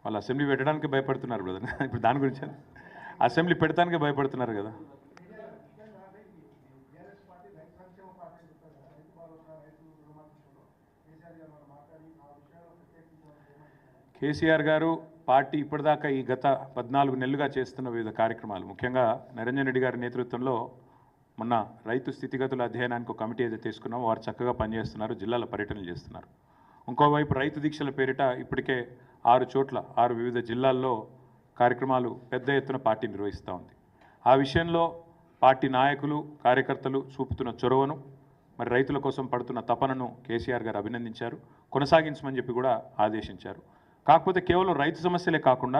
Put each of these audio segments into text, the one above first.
వాళ్ళు అసెంబ్లీ పెట్టడానికి భయపడుతున్నారు బ్రదర్. ఇప్పుడు దాని గురించి అసెంబ్లీ పెడతానికి భయపడుతున్నారు కదా. కేసీఆర్ గారు పార్టీ ఇప్పటిదాకా ఈ గత 14 నెలలుగా చేస్తున్న వివిధ కార్యక్రమాలు, ముఖ్యంగా నిరంజన్ రెడ్డి గారి నేతృత్వంలో మొన్న రైతు స్థితిగతుల అధ్యయనానికి ఒక కమిటీ ఏదైతే తీసుకున్నామో వారు చక్కగా పనిచేస్తున్నారు, జిల్లాల పర్యటనలు చేస్తున్నారు. ఇంకోవైపు రైతు దీక్షల పేరిట ఇప్పటికే 6 చోట్ల 6 వివిధ జిల్లాల్లో కార్యక్రమాలు పెద్ద ఎత్తున పార్టీ నిర్వహిస్తూ ఉంది. ఆ విషయంలో పార్టీ నాయకులు కార్యకర్తలు చూపుతున్న చొరవను, మరి రైతుల కోసం పడుతున్న తపనను కేసీఆర్ గారు అభినందించారు, కొనసాగించమని చెప్పి కూడా ఆదేశించారు. కాకపోతే కేవలం రైతు సమస్యలే కాకుండా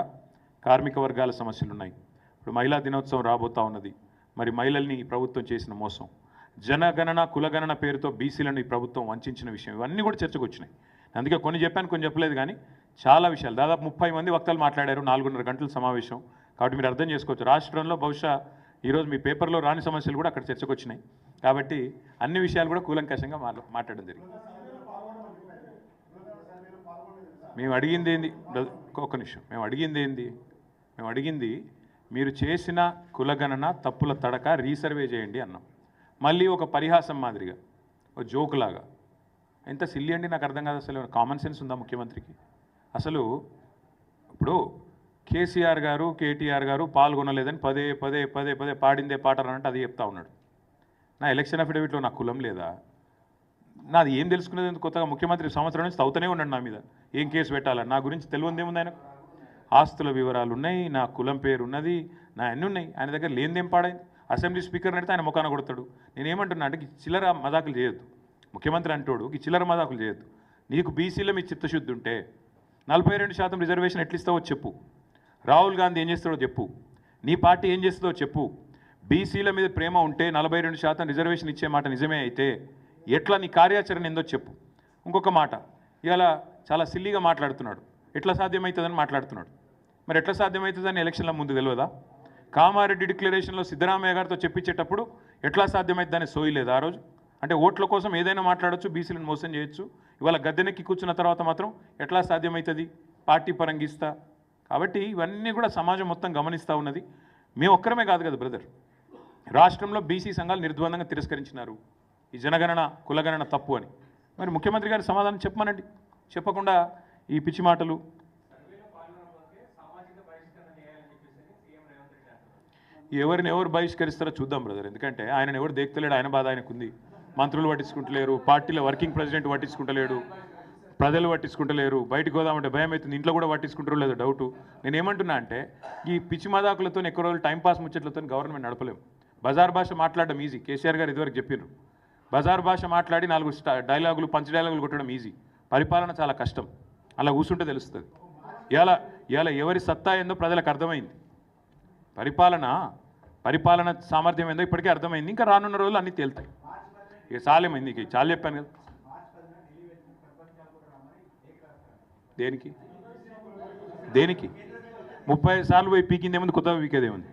కార్మిక వర్గాల సమస్యలు ఉన్నాయి. ఇప్పుడు మహిళా దినోత్సవం రాబోతూ ఉన్నది. మరి మహిళల్ని ఈ ప్రభుత్వం చేసిన మోసం, జనగణన కులగణన పేరుతో బీసీలను ఈ ప్రభుత్వం వంచిన విషయం, ఇవన్నీ కూడా చర్చకు వచ్చినాయి. అందుకే కొన్ని చెప్పాను, కొన్ని చెప్పలేదు. కానీ చాలా విషయాలు, దాదాపు 30 మంది వక్తలు మాట్లాడారు, 4.5 గంటల సమావేశం. కాబట్టి మీరు అర్థం చేసుకోవచ్చు, రాష్ట్రంలో బహుశా ఈరోజు మీ పేపర్లో రాని సమస్యలు కూడా అక్కడ చర్చకు వచ్చినాయి. కాబట్టి అన్ని విషయాలు కూడా కూలంకషంగా మాట్లాడడం జరిగింది. మేము అడిగింది ఏంది, ఒక్క నిమిషం, మేము అడిగింది మీరు చేసిన కులగణన తప్పుల తడక రీసర్వే చేయండి అన్నాం. మళ్ళీ ఒక పరిహాసం మాదిరిగా, ఒక జోకులాగా, ఎంత సిల్లి అండి, నాకు అర్థం కాదు. అసలు కామన్ సెన్స్ ఉందా ముఖ్యమంత్రికి? అసలు ఇప్పుడు కేసీఆర్ గారు కేటీఆర్ గారు పాల్గొనలేదని పదే పదే పదే పదే పాడిందే పాట అంటే అది చెప్తా ఉన్నాడు. నా ఎలక్షన్ అఫిడవిట్లో నా కులం లేదా? నాది ఏం తెలుసుకునేది? కొత్తగా ముఖ్యమంత్రి సంవత్సరం నుంచి తవ్వుతూనే ఉన్నాడు నా మీద, ఏం కేసు పెట్టాలని. నా గురించి తెలియదేముంది ఆయనకు? ఆస్తుల వివరాలు ఉన్నాయి, నా కులం పేరు ఉన్నది, నా అన్నీ ఉన్నాయి. ఆయన దగ్గర లేనిదేం పాడైంది? అసెంబ్లీ స్పీకర్ని అడిగితే ఆయన ముఖాన కొడతాడు. నేనేమంటున్నా అంటే చిల్లర మదాకులు చేయొద్దు. ముఖ్యమంత్రి అంటోడు ఈ చిల్లర మదాకులు చేయొద్దు. నీకు బీసీలో మీ చిత్తశుద్ధి ఉంటే 42% రిజర్వేషన్ ఎట్లిస్తావో చెప్పు. రాహుల్ గాంధీ ఏం చేస్తాడో చెప్పు. నీ పార్టీ ఏం చేస్తుందో చెప్పు. బీసీల మీద ప్రేమ ఉంటే 42% రిజర్వేషన్ ఇచ్చే మాట నిజమే అయితే ఎట్లా నీ కార్యాచరణ ఏందో చెప్పు. ఇంకొక మాట, ఇలా చాలా సిల్లీగా మాట్లాడుతున్నాడు, ఎట్లా సాధ్యమవుతుందని మాట్లాడుతున్నాడు. మరి ఎట్లా సాధ్యమవుతుందని ఎలక్షన్ల ముందు తెలియదా? కామారెడ్డి డిక్లరేషన్లో సిద్ధరామయ్య గారితో చెప్పించేటప్పుడు ఎట్లా సాధ్యమవుతుందని సోయలేదు ఆ రోజు? అంటే ఓట్ల కోసం ఏదైనా మాట్లాడచ్చు, బీసీలను మోసం చేయొచ్చు. ఇవాళ గద్దెనెక్కి కూర్చున్న తర్వాత మాత్రం ఎట్లా సాధ్యమవుతుంది? పార్టీ పరంగిస్తా. కాబట్టి ఇవన్నీ కూడా సమాజం మొత్తం గమనిస్తూ ఉన్నది. మేము ఒక్కరమే కాదు కదా బ్రదర్, రాష్ట్రంలో బీసీ సంఘాలు నిర్ద్వందంగా తిరస్కరించినారు ఈ జనగణన కులగణన తప్పు అని. మరి ముఖ్యమంత్రి గారి సమాధానం చెప్పమనండి. చెప్పకుండా ఈ పిచ్చి మాటలు. ఎవరిని ఎవరు బహిష్కరిస్తారో చూద్దాం బ్రదర్. ఎందుకంటే ఆయనను ఎవరు దేక్తలేడు, ఆయన బాధ ఆయనకుంది. మంత్రులు పట్టించుకుంటలేరు, పార్టీలో వర్కింగ్ ప్రెసిడెంట్ పట్టించుకుంటలేడు, ప్రజలు పట్టించుకుంటలేరు. బయటకు పోదామంటే భయం అవుతుంది, ఇంట్లో కూడా పట్టించుకుంటారో లేదో డౌటు. నేనేమంటున్నా అంటే ఈ పిచ్చి మదాకులతో ఎక్కువ రోజులు టైంపాస్ ముచ్చట్లతో గవర్నమెంట్ నడపలేము. బజార్ భాష మాట్లాడడం ఈజీ, కేసీఆర్ గారు ఇదివరకు చెప్పారు. బజార్ భాష మాట్లాడి 4 డైలాగులు పంచ్ డైలాగులు కొట్టడం ఈజీ, పరిపాలన చాలా కష్టం. అలా కూర్చుంటే తెలుస్తుంది. ఇవాళ ఎవరి సత్తా ఏందో ప్రజలకు అర్థమైంది. పరిపాలన సామర్థ్యం ఏందో ఇప్పటికే అర్థమైంది. ఇంకా రానున్న రోజులు అన్నీ తేలుతాయి. ఇక చాలేమైంది, ఇక చాలా చెప్పాను కదా. దేనికి 35 సార్లు పోయి పీకిందేముంది, కొత్తగా పీకేదేముంది?